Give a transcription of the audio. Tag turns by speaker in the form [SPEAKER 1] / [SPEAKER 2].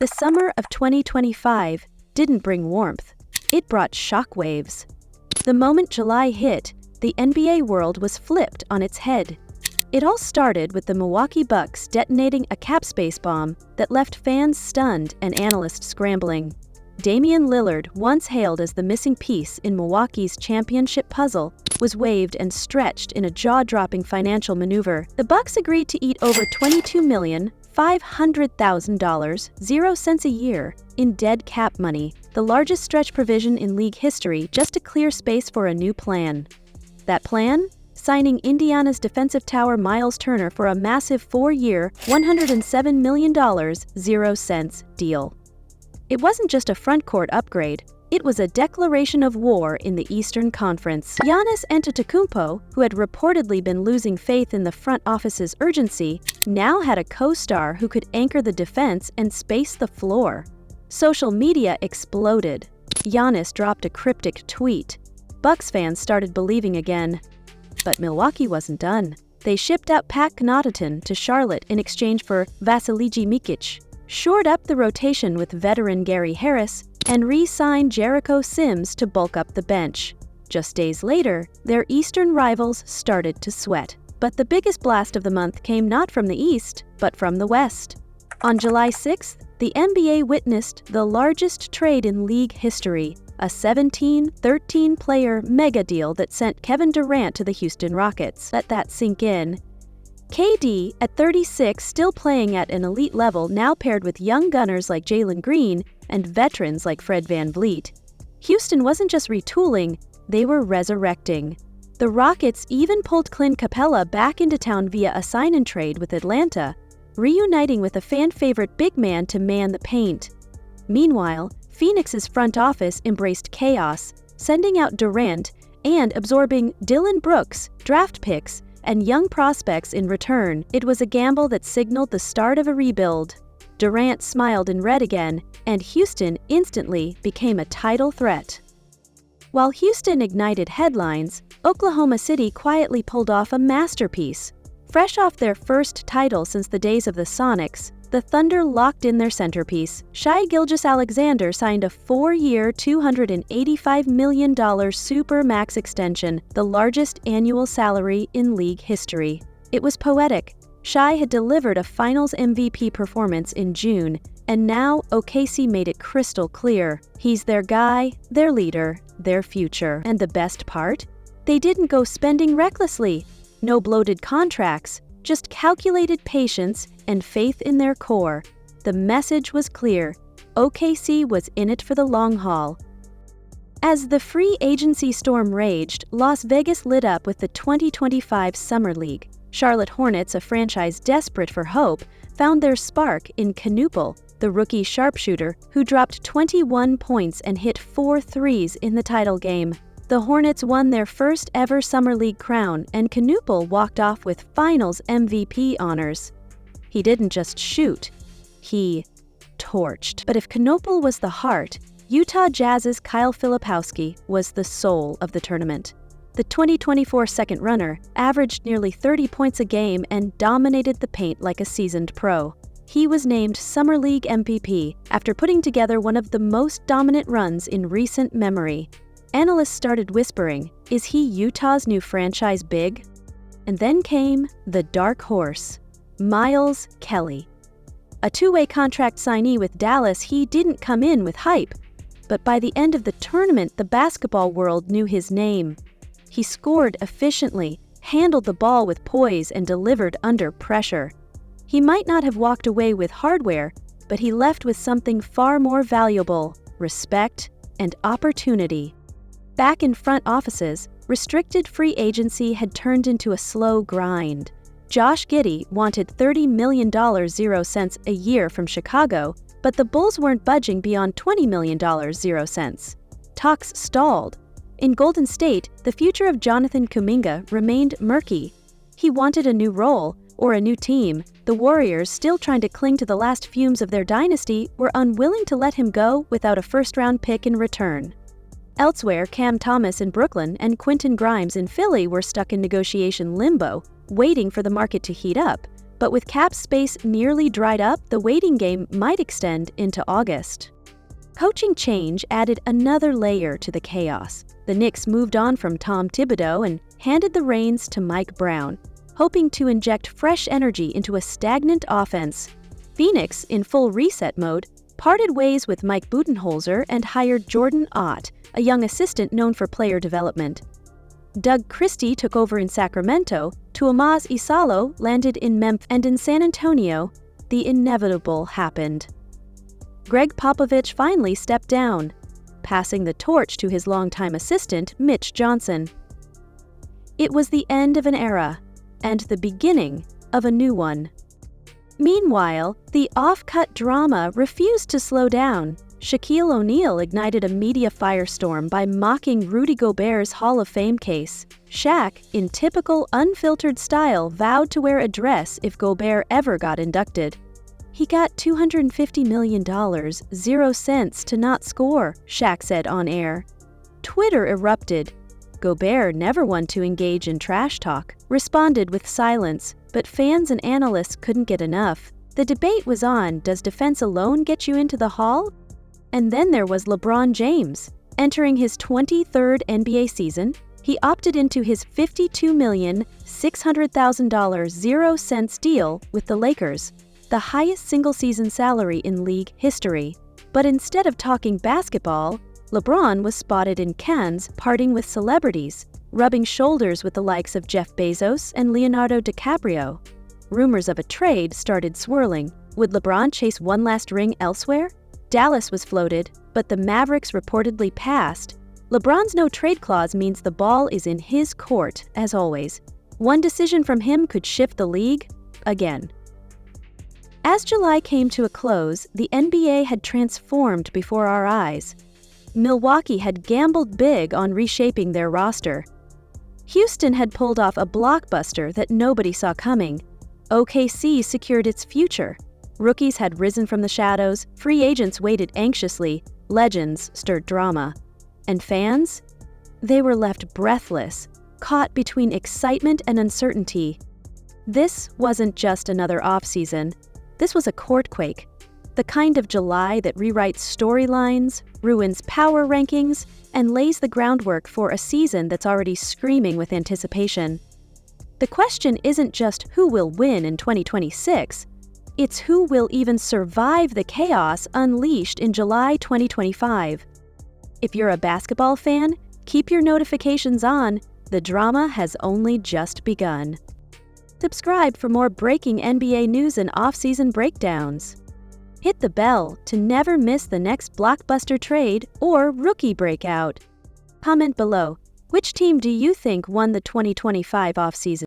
[SPEAKER 1] The summer of 2025 didn't bring warmth. It brought shockwaves. The moment July hit, the NBA world was flipped on its head. It all started with the Milwaukee Bucks detonating a cap space bomb that left fans stunned and analysts scrambling. Damian Lillard, once hailed as the missing piece in Milwaukee's championship puzzle, was waived and stretched in a jaw-dropping financial maneuver. The Bucks agreed to eat over $22,500,000, 0 cents a year, in dead cap money, the largest stretch provision in league history, just to clear space for a new plan. That plan? Signing Indiana's defensive tower Miles Turner for a massive 4-year, $107 million, 0 cents deal. It wasn't just a frontcourt upgrade, it was a declaration of war in the Eastern Conference. Giannis Antetokounmpo, who had reportedly been losing faith in the front office's urgency, now had a co-star who could anchor the defense and space the floor. Social media exploded. Giannis dropped a cryptic tweet. Bucks fans started believing again. But Milwaukee wasn't done. They shipped out Pat Connaughton to Charlotte in exchange for Vasilije Micic, shored up the rotation with veteran Gary Harris, and re-signed Jericho Sims to bulk up the bench. Just days later, their Eastern rivals started to sweat. But the biggest blast of the month came not from the East, but from the West. On July 6th, the NBA witnessed the largest trade in league history, a 13-player mega deal that sent Kevin Durant to the Houston Rockets. Let that sink in. KD, at 36, still playing at an elite level, now paired with young gunners like Jalen Green and veterans like Fred VanVleet. Houston wasn't just retooling, they were resurrecting. The Rockets even pulled Clint Capella back into town via a sign-and-trade with Atlanta, reuniting with a fan-favorite big man to man the paint. Meanwhile, Phoenix's front office embraced chaos, sending out Durant and absorbing Dillon Brooks, draft picks, and young prospects in return. It was a gamble that signaled the start of a rebuild. Durant smiled in red again, and Houston instantly became a title threat. While Houston ignited headlines, Oklahoma City quietly pulled off a masterpiece. Fresh off their first title since the days of the Sonics, the Thunder locked in their centerpiece. Shai Gilgeous-Alexander signed a 4-year, $285 million supermax extension, the largest annual salary in league history. It was poetic. Shai had delivered a Finals MVP performance in June, and now OKC made it crystal clear. He's their guy, their leader, their future. And the best part? They didn't go spending recklessly. No bloated contracts, just calculated patience and faith in their core. The message was clear. OKC was in it for the long haul. As the free agency storm raged, Las Vegas lit up with the 2025 Summer League. Charlotte Hornets, a franchise desperate for hope, found their spark in Knuppel, the rookie sharpshooter who dropped 21 points and hit 4 threes in the title game. The Hornets won their first ever Summer League crown, and Knuppel walked off with Finals MVP honors. He didn't just shoot, he torched. But if Knuppel was the heart, Utah Jazz's Kyle Filipowski was the soul of the tournament. The 2024 second runner averaged nearly 30 points a game and dominated the paint like a seasoned pro. He was named Summer League MVP after putting together one of the most dominant runs in recent memory. Analysts started whispering, is he Utah's new franchise big? And then came the dark horse, Miles Kelly. A 2-way contract signee with Dallas, he didn't come in with hype. But by the end of the tournament, the basketball world knew his name. He scored efficiently, handled the ball with poise, and delivered under pressure. He might not have walked away with hardware, but he left with something far more valuable: respect and opportunity. Back in front offices, restricted free agency had turned into a slow grind. Josh Giddey wanted $30 million 0 cents a year from Chicago, but the Bulls weren't budging beyond $20 million 0 cents. Talks stalled. In Golden State, the future of Jonathan Kuminga remained murky. He wanted a new role, or a new team. The Warriors, still trying to cling to the last fumes of their dynasty, were unwilling to let him go without a first-round pick in return. Elsewhere, Cam Thomas in Brooklyn and Quentin Grimes in Philly were stuck in negotiation limbo, waiting for the market to heat up, But with cap space nearly dried up, the waiting game might extend into August. Coaching change added another layer to the chaos. The Knicks moved on from Tom Thibodeau and handed the reins to Mike Brown, hoping to inject fresh energy into a stagnant offense. Phoenix, in full reset mode, parted ways with Mike Budenholzer and hired Jordan Ott, a young assistant known for player development. Doug Christie took over in Sacramento, Tuomas Isalo landed in Memphis, and in San Antonio, the inevitable happened. Gregg Popovich finally stepped down, passing the torch to his longtime assistant, Mitch Johnson. It was the end of an era, and the beginning of a new one. Meanwhile, the off-cut drama refused to slow down. Shaquille O'Neal ignited a media firestorm by mocking Rudy Gobert's Hall of Fame case. Shaq, in typical unfiltered style, vowed to wear a dress if Gobert ever got inducted. He got $250 million, 0 cents to not score, Shaq said on air. Twitter erupted. Gobert, never one to engage in trash talk, responded with silence, but fans and analysts couldn't get enough. The debate was on, does defense alone get you into the Hall? And then there was LeBron James. Entering his 23rd NBA season, he opted into his $52,600,000 0 cents deal with the Lakers, the highest single-season salary in league history. But instead of talking basketball, LeBron was spotted in Cannes partying with celebrities, rubbing shoulders with the likes of Jeff Bezos and Leonardo DiCaprio. Rumors of a trade started swirling. Would LeBron chase one last ring elsewhere? Dallas was floated, but the Mavericks reportedly passed. LeBron's no-trade clause means the ball is in his court, as always. One decision from him could shift the league again. As July came to a close, the NBA had transformed before our eyes. Milwaukee had gambled big on reshaping their roster. Houston had pulled off a blockbuster that nobody saw coming. OKC secured its future. Rookies had risen from the shadows, free agents waited anxiously, legends stirred drama. And fans? They were left breathless, caught between excitement and uncertainty. This wasn't just another offseason. This was a courtquake. The kind of July that rewrites storylines, ruins power rankings, and lays the groundwork for a season that's already screaming with anticipation. The question isn't just who will win in 2026, it's who will even survive the chaos unleashed in July 2025. If you're a basketball fan, keep your notifications on. The drama has only just begun. Subscribe for more breaking NBA news and off-season breakdowns. Hit the bell to never miss the next blockbuster trade or rookie breakout. Comment below, which team do you think won the 2025 offseason?